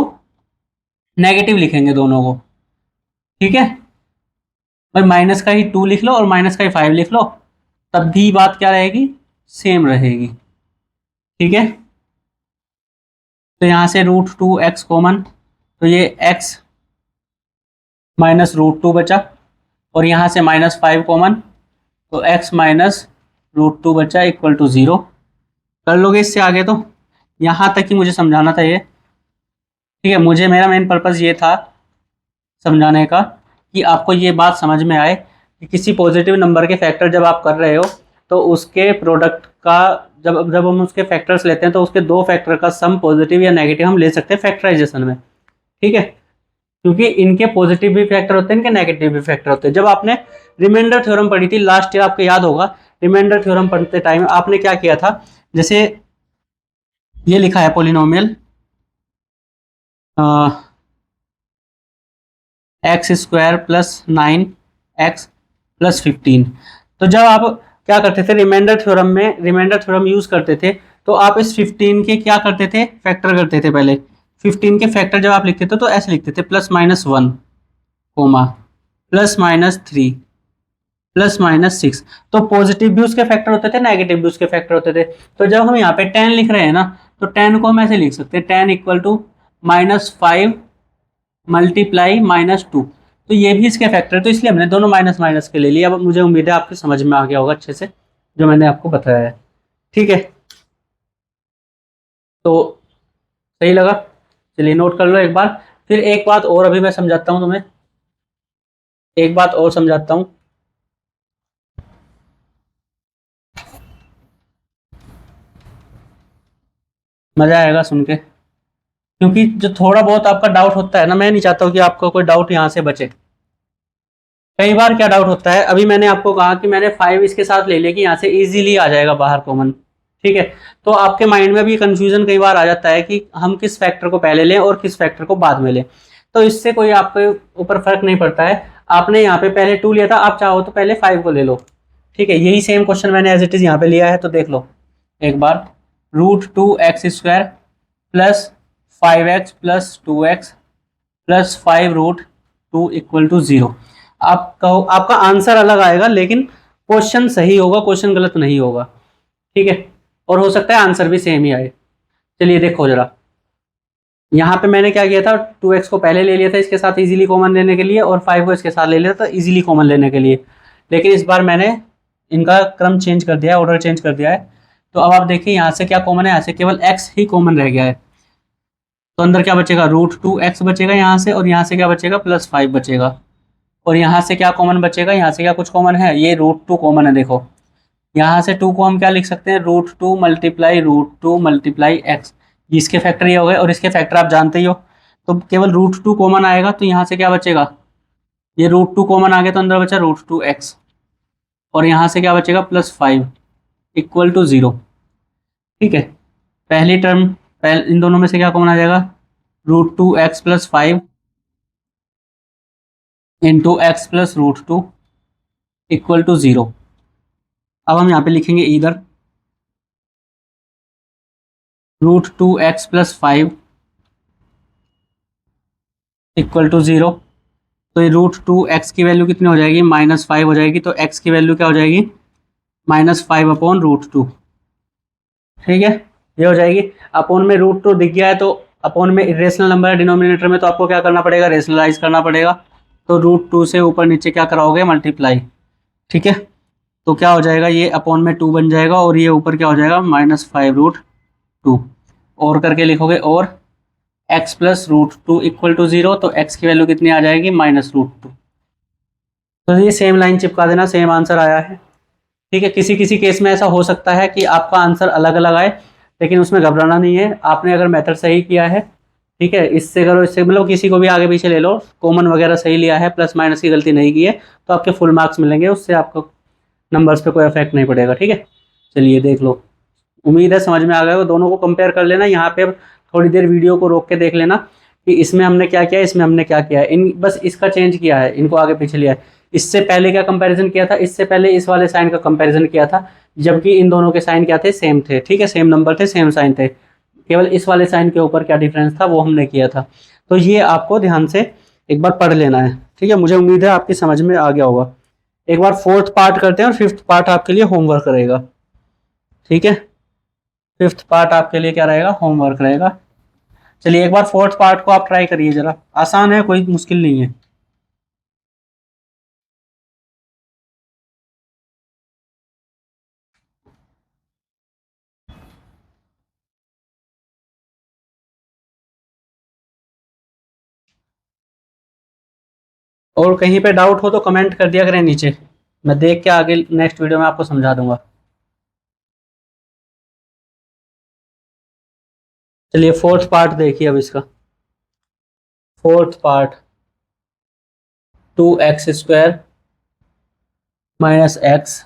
Speaker 1: नेगेटिव लिखेंगे दोनों को। ठीक है भाई, माइनस का ही 2 लिख लो और माइनस का ही 5 लिख लो, तब भी बात क्या रहेगी, सेम रहेगी। ठीक है, तो यहां से √2x कॉमन, तो ये x माइनस √2 बचा, और यहाँ से -5 कॉमन, तो x माइनस √2 बचा इक्वल टू 0। कर लोगे इससे आगे, तो यहाँ तक ही मुझे समझाना था ये। ठीक है, मुझे मेरा मेन पर्पज़ ये था समझाने का कि आपको ये बात समझ में आए कि किसी पॉजिटिव नंबर के फैक्टर जब आप कर रहे हो, तो उसके प्रोडक्ट का जब जब हम उसके फैक्टर्स लेते हैं, तो उसके दो फैक्टर का सम पॉजिटिव या नेगेटिव हम ले सकते हैं फैक्टराइजेशन में। ठीक है, क्योंकि इनके पॉजिटिव भी फैक्टर होते हैं, इनके नेगेटिव भी फैक्टर होते हैं। जब आपने रिमाइंडर थ्योरम पढ़ी थी लास्ट ईयर, आपको याद होगा, रिमाइंडर थ्योरम पढ़ते टाइम आपने क्या किया था, जैसे ये लिखा है पोलिनोमियल x² + 9x + 15। तो जब आप क्या करते थे रिमाइंडर थ्योरम में, रिमाइंडर थ्योरम यूज करते थे, तो आप इस 15 के क्या करते थे, फैक्टर करते थे। पहले 15 के फैक्टर जब आप लिखते थे तो ऐसे लिखते थे +-1 कोमा +-3 +-6। तो पॉजिटिव भी उसके फैक्टर होते थे, नेगेटिव भी उसके फैक्टर होते थे। तो जब हम यहाँ पे 10 लिख रहे हैं ना, तो 10 को हम ऐसे लिख सकते हैं, 10 = -5 मल्टीप्लाई -2। तो ये भी इसके फैक्टर है, तो इसलिए हमने दोनों माइनस माइनस के ले लिया। अब मुझे उम्मीद है आपकी समझ में आ गया होगा अच्छे से जो मैंने आपको बताया है। ठीक है, तो सही लगा, चलिए नोट कर लो एक बार। फिर एक बात और अभी मैं समझाता हूँ तुम्हें, एक बात और समझाता हूँ। मजा आएगा सुन के, क्योंकि जो थोड़ा बहुत आपका डाउट होता है ना, मैं नहीं चाहता हूँ कि आपका कोई डाउट यहाँ से बचे। कई बार क्या डाउट होता है, अभी मैंने आपको कहा कि मैंने 5 इसके साथ ले लिया कि यहाँ से इजीली आ जाएगा बाहर कॉमन। ठीक है, तो आपके माइंड में भी कंफ्यूजन कई बार आ जाता है कि हम किस फैक्टर को पहले लें और किस फैक्टर को बाद में लें। तो इससे कोई आपके ऊपर फर्क नहीं पड़ता है। आपने यहाँ पे पहले 2 लिया था, आप चाहो तो पहले 5 को ले लो। ठीक है, यही सेम क्वेश्चन मैंने एज इट इज यहाँ पे लिया है, तो देख लो एक बार। √2x² + 5x + 2x + 5√2 = 0। आपका आंसर अलग आएगा, लेकिन क्वेश्चन सही होगा, क्वेश्चन गलत नहीं होगा। ठीक है, और हो सकता है आंसर भी सेम ही आए। चलिए देखो जरा, यहाँ पे मैंने क्या किया था, 2x को पहले ले लिया था इसके साथ इजीली कॉमन लेने के लिए, और 5 को इसके साथ ले लिया था इजीली कॉमन लेने के लिए। लेकिन इस बार मैंने इनका क्रम चेंज कर दिया है, ऑर्डर चेंज कर दिया है। तो अब आप देखिए यहाँ से क्या कॉमन है, यहाँ से केवल x ही कॉमन रह गया है। तो अंदर क्या बचेगा, √2x बचेगा यहाँ से, और यहाँ से क्या बचेगा, +5 बचेगा। और यहाँ से क्या कॉमन बचेगा, यहाँ से क्या कुछ कॉमन है, ये √2 कॉमन है। देखो यहाँ से 2 को हम क्या लिख सकते हैं, √2 मल्टीप्लाई √2 मल्टीप्लाई x। इसके फैक्टर ये हो गए, और इसके फैक्टर आप जानते ही हो। तो केवल √2 कॉमन आएगा, तो यहाँ से क्या बचेगा, ये √2 कॉमन आ गया, तो अंदर बचा √2x, और यहाँ से क्या बचेगा, +5 = 0। ठीक है, पहली टर्म इन दोनों में से क्या कॉमन आ जाएगा, √2x + 5 × x + √2 = 0। अब हम यहाँ पे लिखेंगे इधर √2x + 5 = 0। तो ये √2x की वैल्यू कितनी हो जाएगी, -5 हो जाएगी। तो x की वैल्यू क्या हो जाएगी, -5/√2। ठीक है, ये हो जाएगी। अपोन में √2 दिख गया है, तो अपोन में इरेशनल नंबर है डिनोमिनेटर में, तो आपको क्या करना पड़ेगा, रेशनलाइज करना पड़ेगा। तो √2 से ऊपर नीचे क्या कराओगे, मल्टीप्लाई। ठीक है, तो क्या हो जाएगा, ये अपोन में 2 बन जाएगा, और ये ऊपर क्या हो जाएगा, -5√2। और करके लिखोगे, और x + √2 = 0। तो x की वैल्यू कितनी आ जाएगी, -√2। तो ये सेम लाइन चिपका देना, सेम आंसर आया है। ठीक है, किसी किसी केस में ऐसा हो सकता है कि आपका आंसर अलग अलग आए, लेकिन उसमें घबराना नहीं है। आपने अगर मेथड सही किया है ठीक है, इससे करो, इससे मतलब किसी को भी आगे पीछे ले लो, कॉमन वगैरह सही लिया है, प्लस माइनस की गलती नहीं की है, तो आपके फुल मार्क्स मिलेंगे, उससे आपको नंबर्स पे कोई इफेक्ट नहीं पड़ेगा। ठीक है, चलिए देख लो, उम्मीद है समझ में आ गया। वो दोनों को कंपेयर कर लेना, यहाँ पे थोड़ी देर वीडियो को रोक के देख लेना कि इसमें हमने क्या किया है, इसमें हमने क्या किया है। इन बस इसका चेंज किया है, इनको आगे पीछे लिया है। इससे पहले क्या कंपैरिजन किया था, इससे पहले इस वाले साइन का कंपैरिजन किया था, जबकि इन दोनों के साइन क्या थे, सेम थे। ठीक है, सेम नंबर थे, सेम साइन थे, केवल इस वाले साइन के ऊपर क्या डिफरेंस था वो हमने किया था। तो ये आपको ध्यान से एक बार पढ़ लेना है। ठीक है, मुझे उम्मीद है आपकी समझ में आ गया होगा। एक बार फोर्थ पार्ट करते हैं और फिफ्थ पार्ट आपके लिए होमवर्क रहेगा। ठीक है, फिफ्थ पार्ट आपके लिए क्या रहेगा, होमवर्क रहेगा। चलिए एक बार फोर्थ पार्ट को आप ट्राई करिए जरा, आसान है, कोई मुश्किल नहीं है। और कहीं पे डाउट हो तो कमेंट कर दिया करें नीचे, मैं देख के आगे नेक्स्ट वीडियो में आपको समझा दूंगा। चलिए फोर्थ पार्ट देखिए अब इसका। Fourth part, 2x² -x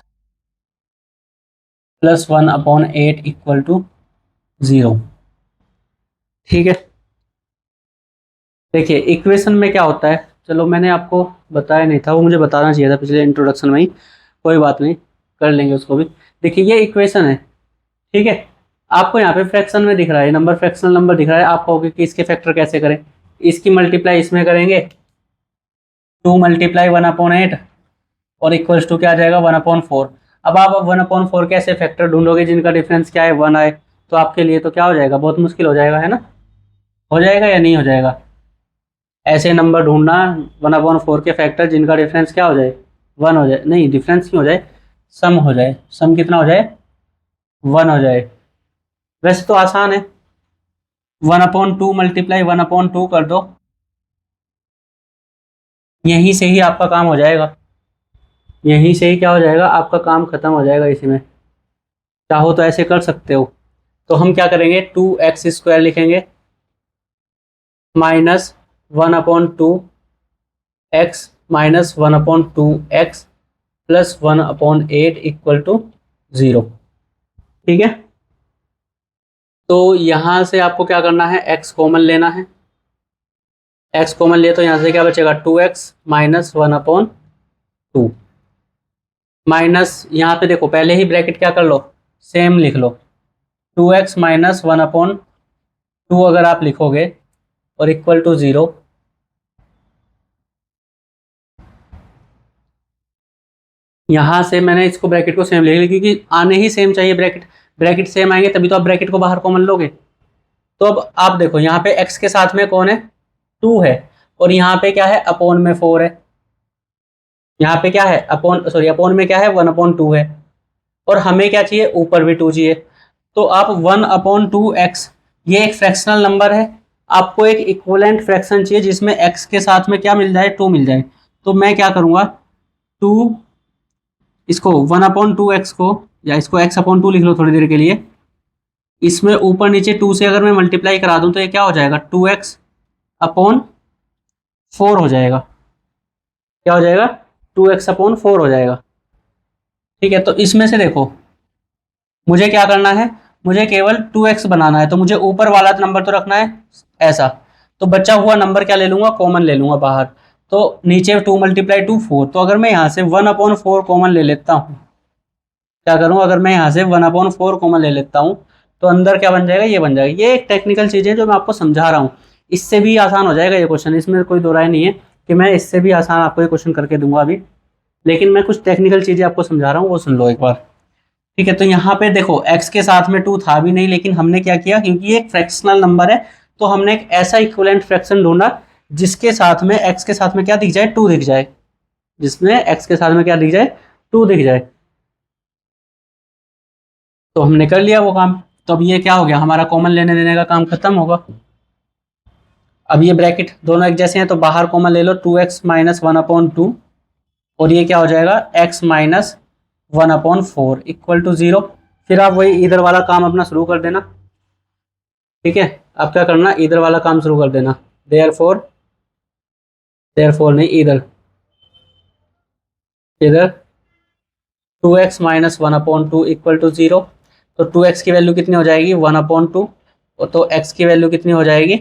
Speaker 1: +1/8 = 0। ठीक है, देखिए इक्वेशन में क्या होता है, चलो मैंने आपको बताया नहीं था, वो मुझे बताना चाहिए था पिछले इंट्रोडक्शन में ही, कोई बात नहीं, कर लेंगे उसको भी। देखिए ये इक्वेशन है, ठीक है, आपको यहाँ पे फ्रैक्शन में दिख रहा है, नंबर फ्रैक्शनल नंबर दिख रहा है, आप कहोगे कि इसके फैक्टर कैसे करें, इसकी मल्टीप्लाई इसमें करेंगे, 2 × 1/8 और इक्वल्स टू क्या आ जाएगा, 1/4। अब आप 1/4 कैसे फैक्टर ढूंढोगे जिनका डिफरेंस क्या है, 1 आए, तो आपके लिए तो क्या हो जाएगा, बहुत मुश्किल हो जाएगा, है ना। हो जाएगा या नहीं हो जाएगा, ऐसे नंबर ढूंढना 1/4 के फैक्टर जिनका डिफरेंस क्या हो जाए, 1 हो जाए, नहीं डिफरेंस क्यों हो जाए, सम हो जाए, सम कितना हो जाए, 1 हो जाए। वैसे तो आसान है, 1/2 × 1/2 कर दो, यहीं से ही आपका काम हो जाएगा, यहीं से ही क्या हो जाएगा, आपका काम खत्म हो जाएगा इसी में। चाहो तो ऐसे कर सकते हो। तो हम क्या करेंगे, 2x² लिखेंगे -1/2x -1/2x +1/8 = 0। ठीक है, तो यहाँ से आपको क्या करना है, x कॉमन लेना है, x कॉमन लिए तो यहाँ से क्या बचेगा, 2x -1/2 माइनस, यहाँ पे देखो पहले ही ब्रैकेट क्या कर लो, सेम लिख लो, 2x -1/2 अगर आप लिखोगे और इक्वल टू 0, यहाँ से मैंने इसको ब्रैकेट को सेम लिख लिया क्योंकि आने ही सेम चाहिए, ब्रैकेट ब्रैकेट सेम आएंगे तभी तो आप ब्रैकेट को बाहर कॉमन लोगे। तो अब आप देखो यहाँ पे x के साथ में कौन है, 2 है, और यहाँ पे क्या है, अपॉन में 4 है, यहाँ पे क्या है, अपॉन सॉरी अपॉन में क्या है, 1/2 है, और हमें क्या चाहिए, ऊपर भी 2 चाहिए। तो आप 1/2x, ये एक फ्रैक्शनल नंबर है, आपको एक इक्विवेलेंट फ्रैक्शन चाहिए जिसमें x के साथ में क्या मिल जाए, 2 मिल जाए। तो मैं क्या करूँगा, 2, इसको 1/2x को, या इसको x/2 लिख लो थोड़ी देर के लिए, इसमें ऊपर नीचे 2 से अगर मैं मल्टीप्लाई करा दूं तो ये क्या हो जाएगा, 2x/4 हो जाएगा, क्या हो जाएगा, 2x/4 हो जाएगा। ठीक है, तो इसमें से देखो मुझे क्या करना है, मुझे केवल 2x बनाना है, तो मुझे ऊपर वाला नंबर तो रखना है ऐसा, तो बचा हुआ नंबर क्या ले लूंगा, कॉमन ले लूंगा बाहर, तो नीचे 2 × 2 4। तो अगर मैं यहाँ से 1/4 कॉमन ले लेता हूँ, क्या करूँ, अगर मैं यहाँ से 1/4 कॉमन ले लेता हूँ तो अंदर क्या बन जाएगा, ये बन जाएगा। ये एक टेक्निकल चीज़ है जो मैं आपको समझा रहा हूँ, इससे भी आसान हो जाएगा ये क्वेश्चन, इसमें कोई दो राय नहीं है कि मैं इससे भी आसान आपको ये क्वेश्चन करके दूंगा अभी, लेकिन मैं कुछ टेक्निकल चीज़ें आपको समझा रहा हूँ, वो सुन लो एक बार। ठीक है, तो यहाँ पे देखो x के साथ में 2 था भी नहीं, लेकिन हमने क्या किया, क्योंकि ये एक फ्रैक्शनल नंबर है तो हमने एक ऐसा इक्विवेलेंट फ्रैक्शन ढूंढा जिसके साथ में x के साथ में क्या दिख जाए, 2 दिख जाए, जिसमें x के साथ में क्या दिख जाए, 2 दिख जाए। तो हमने कर लिया वो काम, तो अब ये क्या हो गया, हमारा कॉमन लेने देने का काम खत्म होगा। अब ये ब्रैकेट दोनों एक जैसे हैं तो बाहर कॉमन ले लो, 2x -1/2, और ये क्या हो जाएगा, x -1/4 = 0। फिर आप वही इधर वाला काम अपना शुरू कर देना, ठीक है, अब क्या करना, इधर वाला काम शुरू कर देना। देयर फोर नहीं, इधर इधर 2x-1/2 इक्वल टू 0। तो 2x की वैल्यू कितनी हो जाएगी, 1/2। तो x की वैल्यू कितनी हो जाएगी,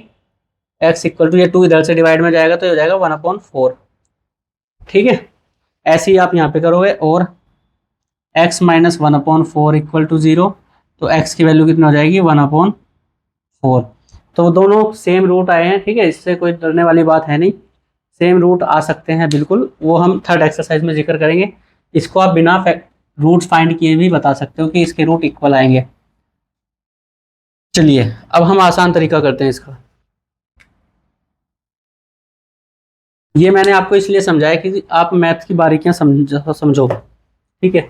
Speaker 1: x इक्वल टू, ये 2 इधर से डिवाइड में जाएगा तो ये हो जाएगा 1/4। ठीक है, ऐसे ही आप यहाँ पे करोगे। और x-1/4 इक्वल टू 0, तो x की वैल्यू कितनी हो जाएगी, 1/4। तो दोनों सेम रूट आए हैं। ठीक है, इससे कोई डरने वाली बात है नहीं, सेम रूट आ सकते हैं बिल्कुल, वो हम थर्ड एक्सरसाइज में जिक्र करेंगे। इसको आप बिना रूट फाइंड किए भी बता सकते हो कि इसके रूट इक्वल आएंगे। चलिए अब हम आसान तरीका करते हैं इसका। ये मैंने आपको इसलिए समझाया कि आप मैथ की बारीकियां समझो। ठीक है,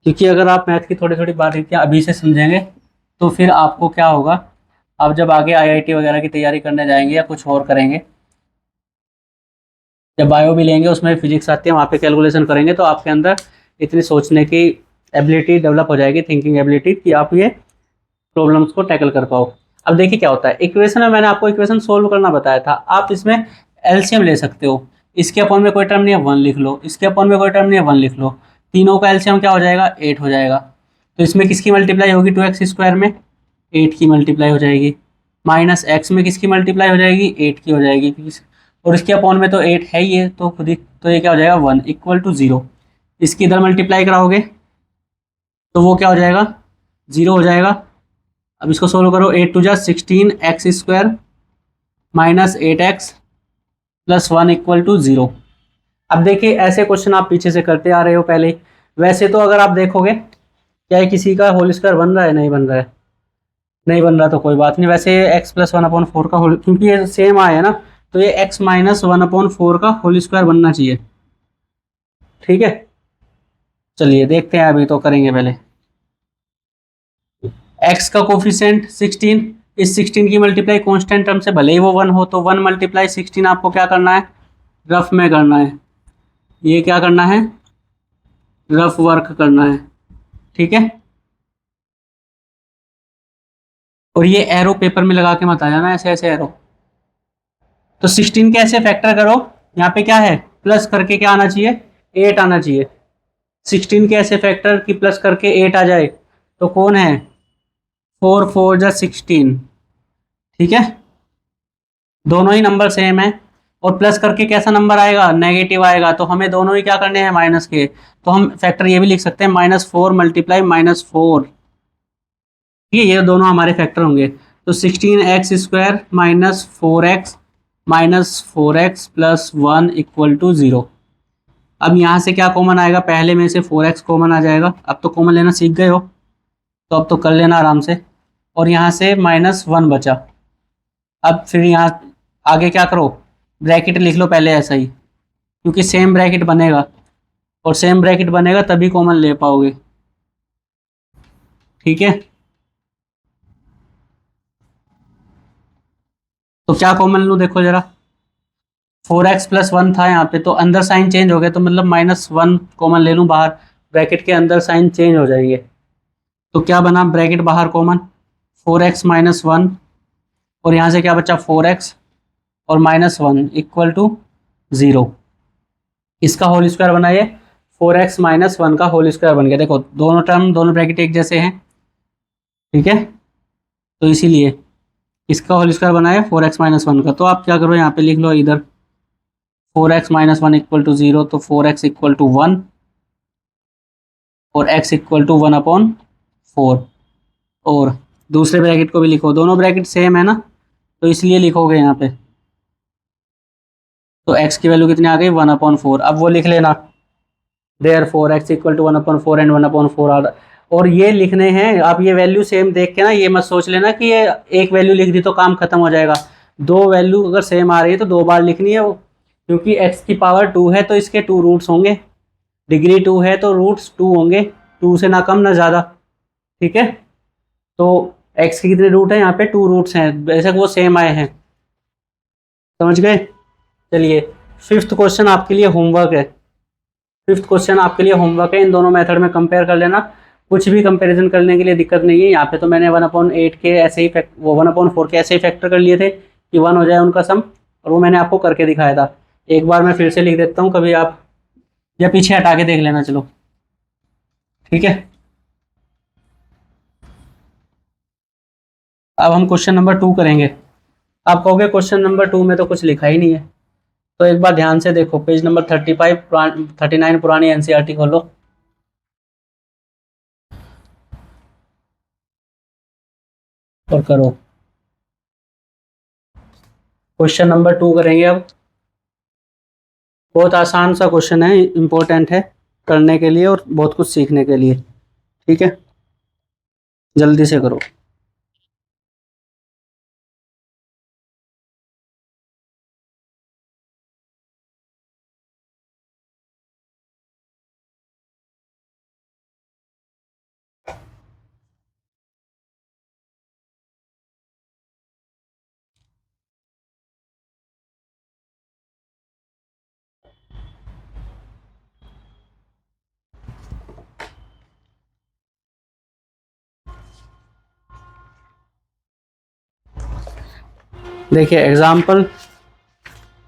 Speaker 1: क्योंकि अगर आप मैथ की थोड़ी थोड़ी बारीकियां अभी से समझेंगे तो फिर आपको क्या होगा, आप जब आगे आईआईटी वगैरह की तैयारी करने जाएंगे या कुछ और करेंगे, जब बायो भी लेंगे उसमें फिजिक्स आती है, वहाँ पे कैलकुलेशन करेंगे, तो आपके अंदर इतनी सोचने की एबिलिटी डेवलप हो जाएगी, थिंकिंग एबिलिटी, कि आप ये प्रॉब्लम्स को टैकल कर पाओ। अब देखिए क्या होता है, इक्वेशन में मैंने आपको इक्वेशन सोल्व करना बताया था, आप इसमें एलसीएम ले सकते हो। इसके अपॉन में कोई टर्म नहीं है, 1 लिख लो, इसके अपॉन में कोई टर्म नहीं है, 1 लिख लो। तीनों का एलसीएम क्या हो जाएगा, 8 हो जाएगा। तो इसमें किसकी मल्टीप्लाई होगी, 2x² में 8 की मल्टीप्लाई हो जाएगी। माइनस एक्स में किसकी मल्टीप्लाई हो जाएगी, 8 की हो जाएगी। और इसके अपॉन में तो 8 है ही है, तो खुद ही, तो ये क्या हो जाएगा, 1 इक्वल टू 0। इसकी इधर मल्टीप्लाई कराओगे तो वो क्या हो जाएगा, 0 हो जाएगा। अब इसको सोल्व करो, 8 टू जा 16x² minus 8x plus 1 equal to 0। अब देखिए ऐसे क्वेश्चन आप पीछे से करते आ रहे हो पहले। वैसे तो अगर आप देखोगे, क्या है, किसी का होल स्क्वायर बन रहा है, नहीं बन रहा है, नहीं बन रहा तो कोई बात नहीं। वैसे x प्लस 1/4 का होल, क्योंकि ये सेम आया है ना, तो ये x-1/4 का होल स्क्वायर बनना चाहिए। ठीक है, चलिए देखते हैं, अभी तो करेंगे पहले। x का कोफिशिएंट 16, इस 16 की मल्टीप्लाई कांस्टेंट टर्म से, भले ही वो 1 हो, तो 1 मल्टीप्लाई 16 आपको क्या करना है, रफ में करना है। ये क्या करना है, रफ वर्क करना है। ठीक है, और ये एरो पेपर में लगा के मत आ जाना, ऐसे ऐसे एरो। तो 16 के ऐसे फैक्टर करो, यहाँ पे क्या है, प्लस करके क्या आना चाहिए, 8 आना चाहिए। 16 के ऐसे फैक्टर की प्लस करके 8 आ जाए तो कौन है, 4 4 जा 16। ठीक है, दोनों ही नंबर सेम है। और प्लस करके कैसा नंबर आएगा, नेगेटिव आएगा, तो हमें दोनों ही क्या करने हैं, माइनस के। तो हम फैक्टर ये भी लिख सकते हैं, -4 मल्टीप्लाई -4। ठीक है, ये दोनों हमारे फैक्टर होंगे। तो 16x² -4x plus 1 equal to 0। अब यहाँ से क्या कॉमन आएगा, पहले में से 4x कॉमन आ जाएगा। अब तो कॉमन लेना सीख गए हो, तो अब तो कर लेना आराम से। और यहाँ से -1 बचा। अब फिर यहाँ आगे क्या करो, ब्रैकेट लिख लो पहले ऐसा ही, क्योंकि सेम ब्रैकेट बनेगा, और सेम ब्रैकेट बनेगा तभी कॉमन ले पाओगे। ठीक है, तो क्या कॉमन लूँ, देखो जरा, 4x प्लस 1 था यहाँ पे, तो अंदर साइन चेंज हो गया, तो मतलब -1 कॉमन ले लूँ बाहर, ब्रैकेट के अंदर साइन चेंज हो जाएंगे। तो क्या बना, ब्रैकेट बाहर कॉमन, 4x -1, और यहाँ से क्या बचा, 4x और -1 इक्वल टू 0। इसका होल स्क्वायर बना, ये 4x -1 का होल स्क्वायर बन गया। देखो दोनों टर्म, दोनों ब्रैकेट एक जैसे हैं। ठीक है, तो इसीलिए इसका होल स्क्वायर बना है 4x -1 का। तो आप क्या करो, यहाँ पे लिख लो इधर 4x -1 इक्वल टू 0, तो 4x इक्वल टू 1 और x इक्वल टू 1/4। और दूसरे ब्रैकेट को भी लिखो, दोनों ब्रैकेट सेम है ना, तो इसलिए लिखोगे यहाँ पे। तो x की वैल्यू कितनी आ गई, 1/4। अब वो लिख लेना, therefore x equal to 1/4 and 1/4 और ये लिखने हैं। आप ये वैल्यू सेम देख के ना, ये मत सोच लेना कि ये एक वैल्यू लिख दी तो काम खत्म हो जाएगा। दो वैल्यू अगर सेम आ रही है तो 2 बार लिखनी है वो, क्योंकि x की पावर 2 है तो इसके 2 रूट्स होंगे, डिग्री 2 है तो रूट्स 2 होंगे, 2 से ना कम ना ज़्यादा। ठीक है, तो x के कितने रूट हैं, यहाँ पे 2 रूट्स हैं, बेशक वो सेम आए हैं। समझ गए, चलिए फिफ्थ क्वेश्चन आपके लिए होमवर्क है। फिफ्थ क्वेश्चन आपके लिए होमवर्क है, इन दोनों मेथड में कंपेयर कर लेना। कुछ भी कंपैरिजन करने के लिए दिक्कत नहीं है। यहाँ पे तो मैंने 1/8 के ऐसे ही वो 1/4 के ऐसे ही फैक्टर कर लिए थे कि 1 हो जाए उनका सम, और वो मैंने आपको करके दिखाया था। एक बार मैं फिर से लिख देता हूँ, कभी आप या पीछे हटा के देख लेना, चलो ठीक है। अब हम क्वेश्चन नंबर 2 करेंगे। आप कहोगे क्वेश्चन नंबर 2 में तो कुछ लिखा ही नहीं है, तो एक बार ध्यान से देखो, पेज नंबर 39 पुरानी एनसीईआरटी खोलो। और करो क्वेश्चन नंबर 2 करेंगे अब। बहुत आसान सा क्वेश्चन है, इम्पोर्टेंट है करने के लिए और बहुत कुछ सीखने के लिए, ठीक है। जल्दी से करो। देखिए एग्जाम्पल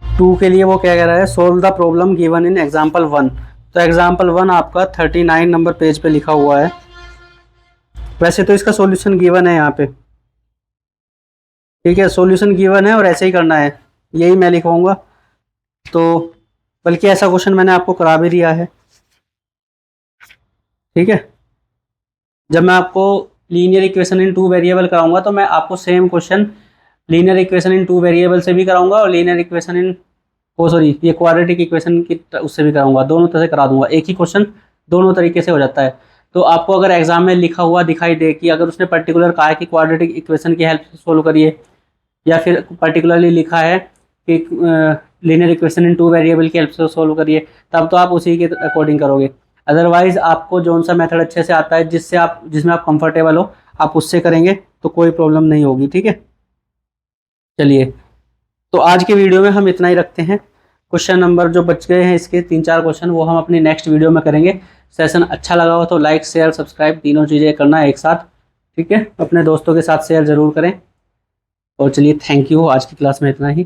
Speaker 1: 2 के लिए वो क्या कह रहा है, solve the problem given in example 1। तो एग्जाम्पल 1 आपका 39 नंबर पेज पे लिखा हुआ है। वैसे तो इसका सॉल्यूशन गिवन है यहाँ पे, ठीक है, सॉल्यूशन गिवन है और ऐसे ही करना है, यही मैं लिखवाऊंगा। तो बल्कि ऐसा क्वेश्चन मैंने आपको करा भी दिया है, ठीक है। जब मैं आपको लीनियर इक्वेशन इन 2 वेरिएबल कराऊंगा तो मैं आपको same question linear equation in 2 variable से भी कराऊंगा और लीनियर इक्वेशन इन सॉरी ये क्वाड्रेटिक इक्वेशन की उससे भी कराऊंगा, दोनों तरह से करा दूंगा। एक ही क्वेश्चन दोनों तरीके से हो जाता है। तो आपको अगर एग्जाम में लिखा हुआ दिखाई दे कि अगर उसने पर्टिकुलर कहा है कि क्वाड्रेटिक इक्वेशन की हेल्प से सोल्व करिए, या फिर पर्टिकुलरली लिखा है कि लीनियर इक्वेशन इन 2 वेरिएबल की हेल्प से सोल्व करिए, तब तो आप उसी के अकॉर्डिंग करोगे। अदरवाइज आपको जौन सा मेथड अच्छे से आता है, जिसमें आप कंफर्टेबल हो, आप उससे करेंगे तो कोई प्रॉब्लम नहीं होगी, ठीक है। चलिए, तो आज के वीडियो में हम इतना ही रखते हैं। क्वेश्चन नंबर जो बच गए हैं इसके 3-4 क्वेश्चन, वो हम अपनी नेक्स्ट वीडियो में करेंगे। सेशन अच्छा लगा हो तो लाइक शेयर सब्सक्राइब तीनों चीज़ें करना है एक साथ, ठीक है। अपने दोस्तों के साथ शेयर ज़रूर करें। और चलिए, थैंक यू, आज की क्लास में इतना ही।